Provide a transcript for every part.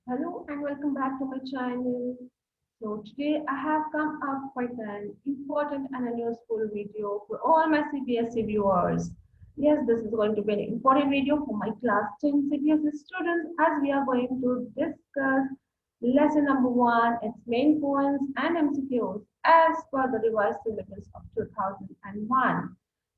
Hello and welcome back to my channel. So today I have come up with an important and a useful video for all my Cbse viewers. Yes, this is going to be an important video for my class 10 Cbse students as we are going to discuss lesson number 1, its main points and MCQs as per the revised syllabus of 2001.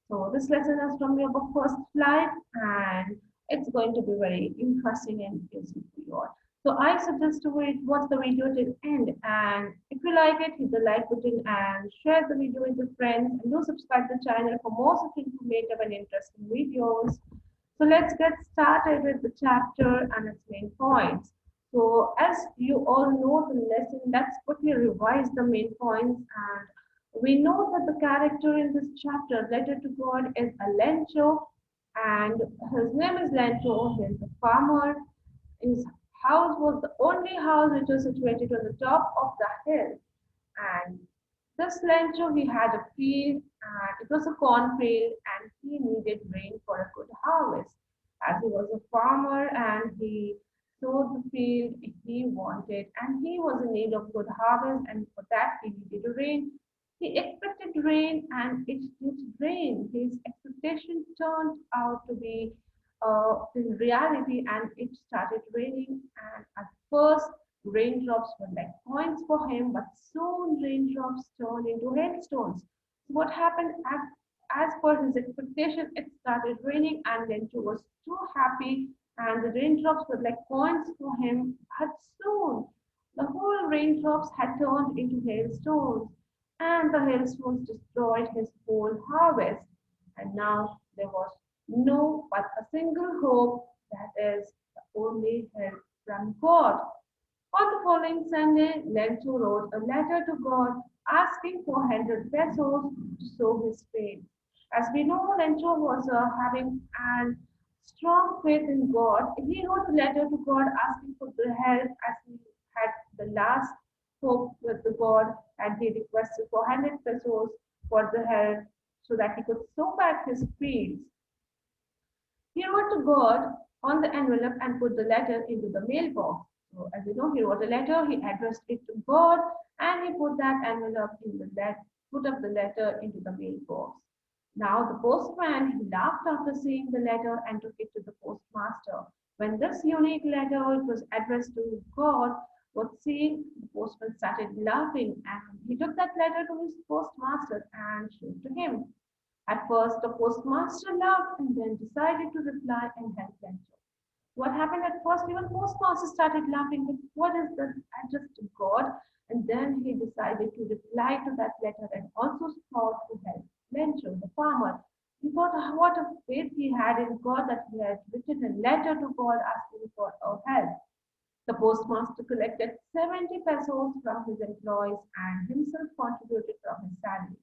So this lesson is from your book First Flight and it's going to be very interesting and useful for you all. So I suggest to watch the video till end, and if you like it, hit the like button and share the video with your friends, and do subscribe to the channel for more such informative and interesting videos. So let's get started with the chapter and its main points. So as you all know the lesson, let's quickly revise the main points. And we know that the character in this chapter, Letter to God, is a Lencho, and his name is Lencho. He's a farmer. His house was the only house which was situated on the top of the hill. And this Lencho, he had a field, and it was a cornfield, and he needed rain for a good harvest. As he was a farmer and he sowed the field he wanted, and he was in need of good harvest, and for that he needed rain. He expected rain, and it did rain. His expectation turned out to be in reality, and it started raining. And at first, raindrops were like coins for him, but soon raindrops turned into hailstones. So what happened as per his expectation, it started raining, and then he was too happy, and the raindrops were like coins for him. But soon, the whole raindrops had turned into hailstones, and the hailstones destroyed his whole harvest. And now there was no but a single hope, that is the only help from God. On the following Sunday, Lencho wrote a letter to God asking for 100 pesos to sow his faith. As we know, Lencho was having an strong faith in God. He wrote a letter to God asking for the help as he had the last hope with the God, and he requested for 100 pesos for the help so that he could sow back his fields. He wrote to God on the envelope and put the letter into the mailbox. So, as you know, he wrote a letter, he addressed it to God, and he put that envelope in the put up the letter into the mailbox. Now, the postman he laughed after seeing the letter and took it to the postmaster. When this unique letter was addressed to God was seen, the postman started laughing, and he took that letter to his postmaster and showed to him. At first, the postmaster laughed and then decided to reply and help Lencho. What happened at first, even postmaster started laughing, but what is this address to God? And then he decided to reply to that letter and also sought to help Lencho, the farmer. He thought what a faith he had in God that he had written a letter to God asking for our help. The postmaster collected 70 pesos from his employees and himself contributed from his salary.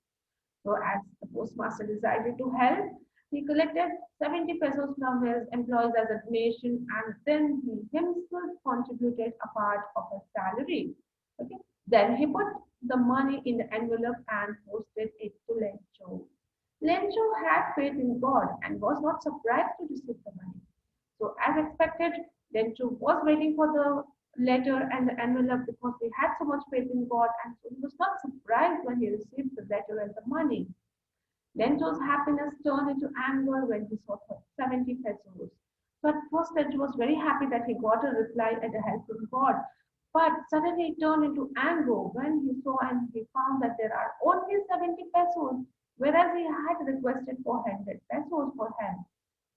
So as the postmaster decided to help, he collected 70 pesos from his employees as a donation, and then he himself contributed a part of his salary. Okay. Then he put the money in the envelope and posted it to Lencho. Lencho had faith in God and was not surprised to receive the money. So as expected, Lencho was waiting for the letter and the envelope because he had so much faith in God, and so he was not surprised when he received the letter and the money. Lencho's happiness turned into anger when he saw 70 pesos. So at first, Lencho was very happy that he got a reply and a help from God. But suddenly it turned into anger when he saw and he found that there are only 70 pesos, whereas he had requested for 100 pesos for help.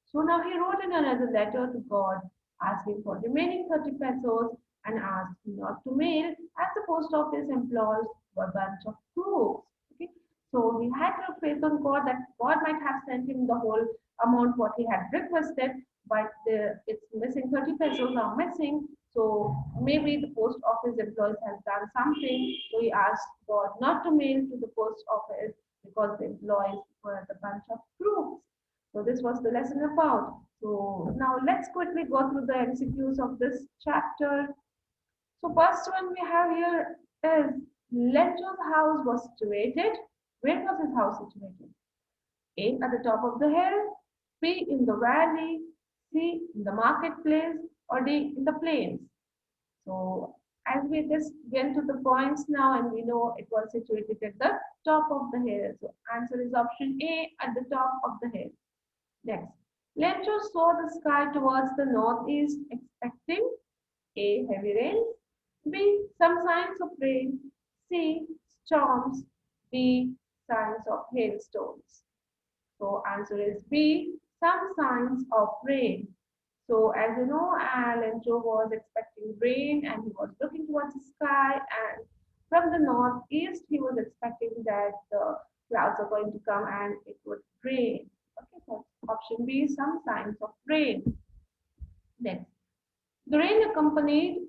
So now he wrote in another letter to God asking for remaining 30 pesos and asked not to mail as the post office employs a bunch of crooks. Okay? So he had no faith on God that God might have sent him the whole amount what he had requested, but it's missing 30 pesos are missing. So maybe the post office employees has done something. So he asked God not to mail to the post office because the employees were the bunch of crooks. So this was the lesson about. So now let's quickly go through the MCQs of this chapter. So first one we have here is Lencho's house was situated. Where was his house situated? A, at the top of the hill, B, in the valley, C, in the marketplace, or D, in the plains. So as we just went to the points now and we know it was situated at the top of the hill. So answer is option A, at the top of the hill. Next, Lencho saw the sky towards the northeast expecting A, heavy rains, B, some signs of rain, C, storms, D, signs of hailstones. So answer is B, some signs of rain. So as you know, Lencho was expecting rain and he was looking towards the sky, and from the northeast he was expecting that the clouds are going to come and it would rain. Okay, so option B, some signs of rain. Next, the rain accompanied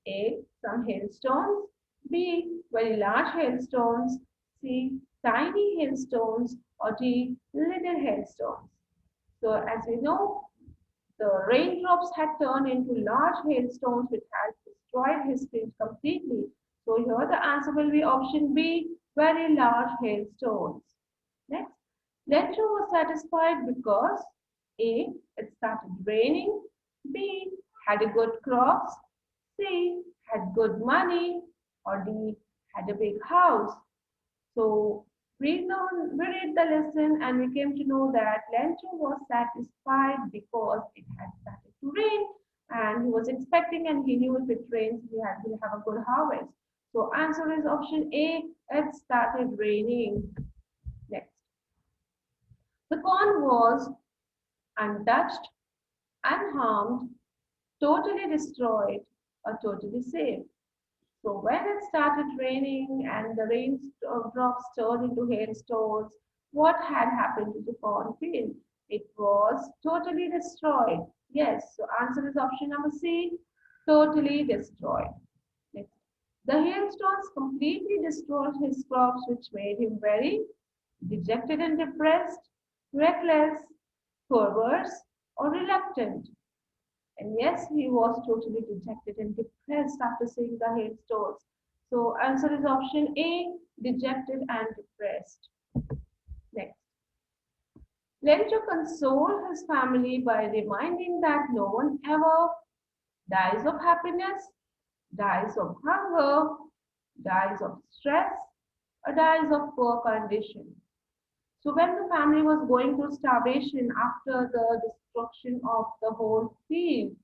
A, some hailstones, B, very large hailstones, C, tiny hailstones, or D, little hailstones. So as we know, the raindrops had turned into large hailstones which had destroyed his field completely. So here the answer will be option B, very large hailstones. Next, Lencho was satisfied because A, it started raining, B, had a good crops, C, had good money, or D, had a big house. So we read the lesson and we came to know that Lencho was satisfied because it had started to rain and he was expecting and he knew if it rains will have a good harvest. So answer is option A, it started raining. Next. The corn was untouched, unharmed, totally destroyed, or totally safe. So when it started raining and the rain drops turned into hailstones, what had happened to the cornfield? It was totally destroyed. Yes, so answer is option number C, totally destroyed. Next. The hailstones completely destroyed his crops, which made him very dejected and depressed, reckless, perverse, or reluctant. And yes, he was totally dejected and depressed after seeing the hailstones. So answer is option A, dejected and depressed. Next. Lencho consoled his family by reminding that no one ever dies of happiness, dies of hunger, dies of stress, or dies of poor condition. So when the family was going through starvation after the destruction of the whole field,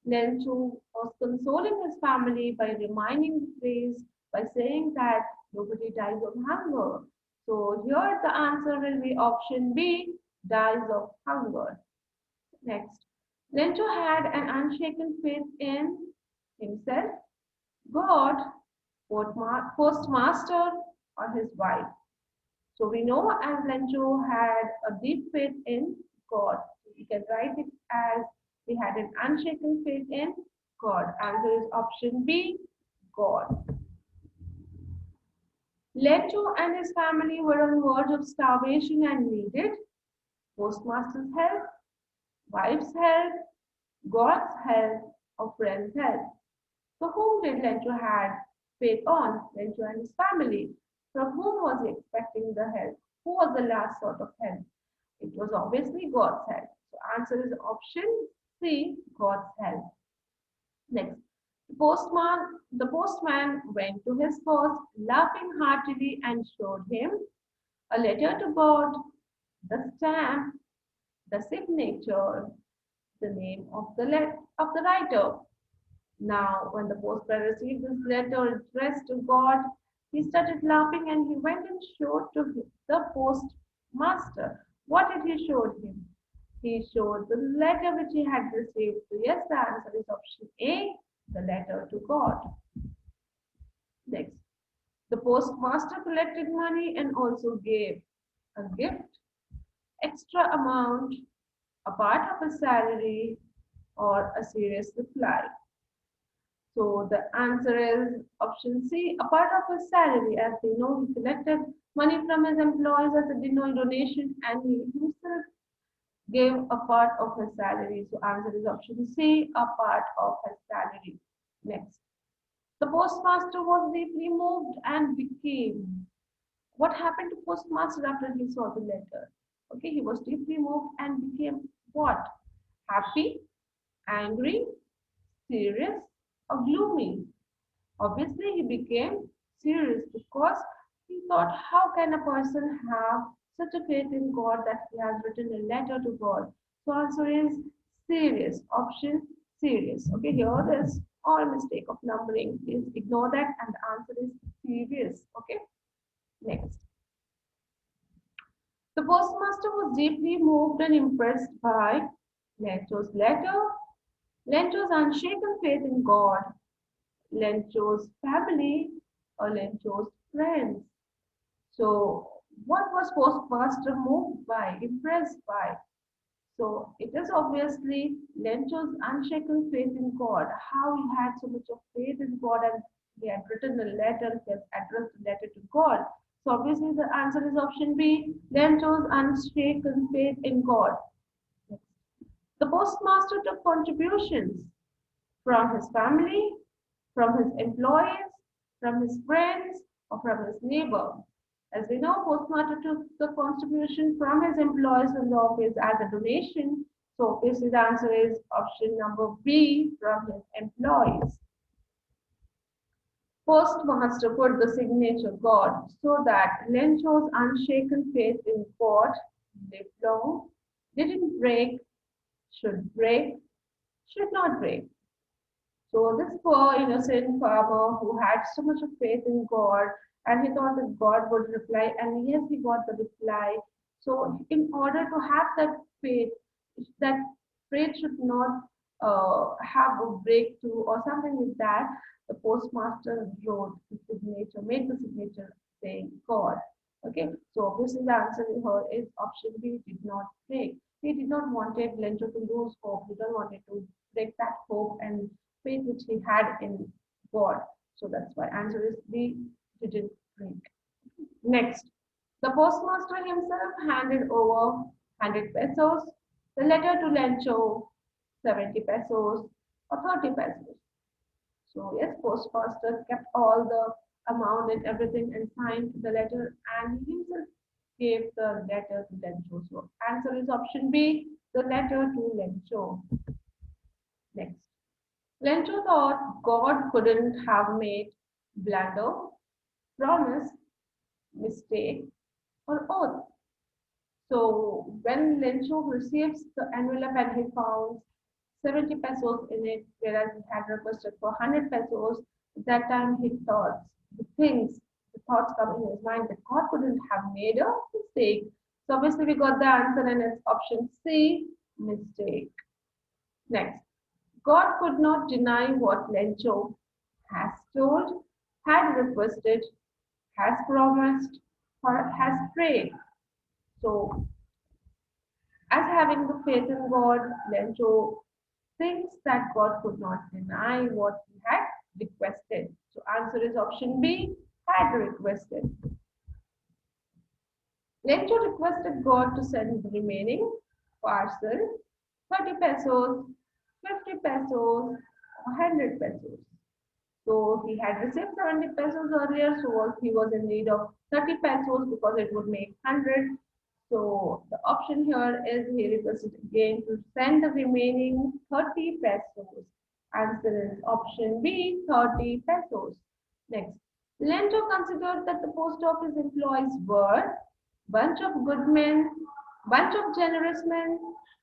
Lencho was consoling his family by reminding the phrase by saying that nobody dies of hunger. So here the answer will be option B, dies of hunger. Next, Lencho had an unshaken faith in himself, God, postmaster, or his wife. So we know as Lencho had a deep faith in God. We can write it as he had an unshaken faith in God. Answer is option B, God. Lencho and his family were on the verge of starvation and needed postmaster's help, wife's help, God's help, or friend's help. So whom did Lencho had faith on? Lencho and his family. From whom was he expecting the help? Who was the last sort of help? It was obviously God's help. So answer is option C, God's help. Next, the postman went to his post, laughing heartily, and showed him a letter to God, the stamp, the signature, the name of the writer. Now, when the postman received this letter addressed to God, he started laughing and he went and showed to the postmaster. What did he show him? He showed the letter which he had received. So yes, the answer is option A, the letter to God. Next, the postmaster collected money and also gave a gift, extra amount, a part of a salary, or a serious reply. So the answer is option C, a part of his salary. As we know, he collected money from his employees as a donation and he himself gave a part of his salary. So answer is option C, a part of his salary. Next. The postmaster was deeply moved and became. What happened to postmaster after he saw the letter? Okay, he was deeply moved and became what? Happy, angry, serious, or gloomy? Obviously, he became serious because he thought, how can a person have such a faith in God that he has written a letter to God? So answer is serious. Option serious. Okay, here there's all mistake of numbering. Please ignore that, and the answer is serious. Okay, next. The postmaster was deeply moved and impressed by Lencho's letter, Lencho's unshaken faith in God, Lencho's family, or Lencho's friends. So, what was Postmaster moved by, impressed by? So, it is obviously Lencho's unshaken faith in God, how he had so much of faith in God and he had written a letter, he has addressed a letter to God. So, obviously, the answer is option B, Lencho's unshaken faith in God. The postmaster took contributions from his family, from his employees, from his friends, or from his neighbor. As we know, postmaster took the contribution from his employees in the office as a donation. So obviously the answer is option number B, from his employees. Postmaster put the signature God so that Lencho's unshaken faith in God lived long, didn't break, should break, should not break. So this poor innocent farmer who had so much of faith in God and he thought that God would reply, and yes, he got the reply. So in order to have that faith should not have a breakthrough or something like that, the postmaster wrote the signature, made the signature saying God. Okay, so obviously the answer here is option B, did not break. He did not wanted Lencho to lose hope. He didn't want it to break that hope and faith which he had in God. So that's why answer is B, didn't break. Next, the postmaster himself handed over 100 pesos, the letter to Lencho 70 pesos or 30 pesos. So yes, postmaster kept all the amount and everything and signed the letter and he himself gave the letter to Lencho. So answer is option B, the letter to Lencho. Next. Lencho thought God couldn't have made blunder, promise, mistake, or oath. So when Lencho receives the envelope and he found 70 pesos in it, whereas he had requested for 100 pesos, at that time he thought the thoughts come in his mind that God couldn't have made a mistake. So obviously we got the answer and it's option C, mistake. Next. God could not deny what Lencho has told, had requested, has promised, or has prayed. So, as having the faith in God, Lencho thinks that God could not deny what he had requested. So, answer is option B, had requested. Lencho requested God to send the remaining parcel, 30 pesos, 50 pesos, 100 pesos. So he had received 70 pesos earlier, so he was in need of 30 pesos because it would make 100. So the option here is he requested again to send the remaining 30 pesos. Answer is option B, 30 pesos. Next, Lencho considered that the post office employees were bunch of good men, bunch of generous men,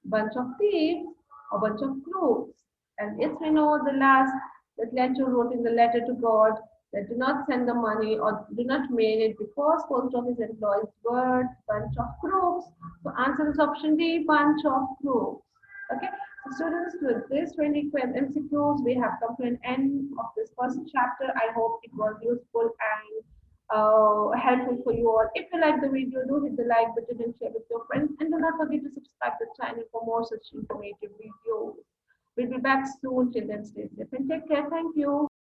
bunch of thieves, a bunch of crooks. And yes, we know the last that Lencho wrote in the letter to God that do not send the money or do not mail it because post office employees were bunch of crooks. So answer is option D, bunch of crooks. Okay. So students, with this 20 MCQs, we have come to an end of this first chapter. I hope it was useful and helpful for you all. If you like the video, do hit the like button and share with your friends. And do not forget to subscribe to the channel for more such informative videos. We'll be back soon. Till then, stay safe and take care. Thank you.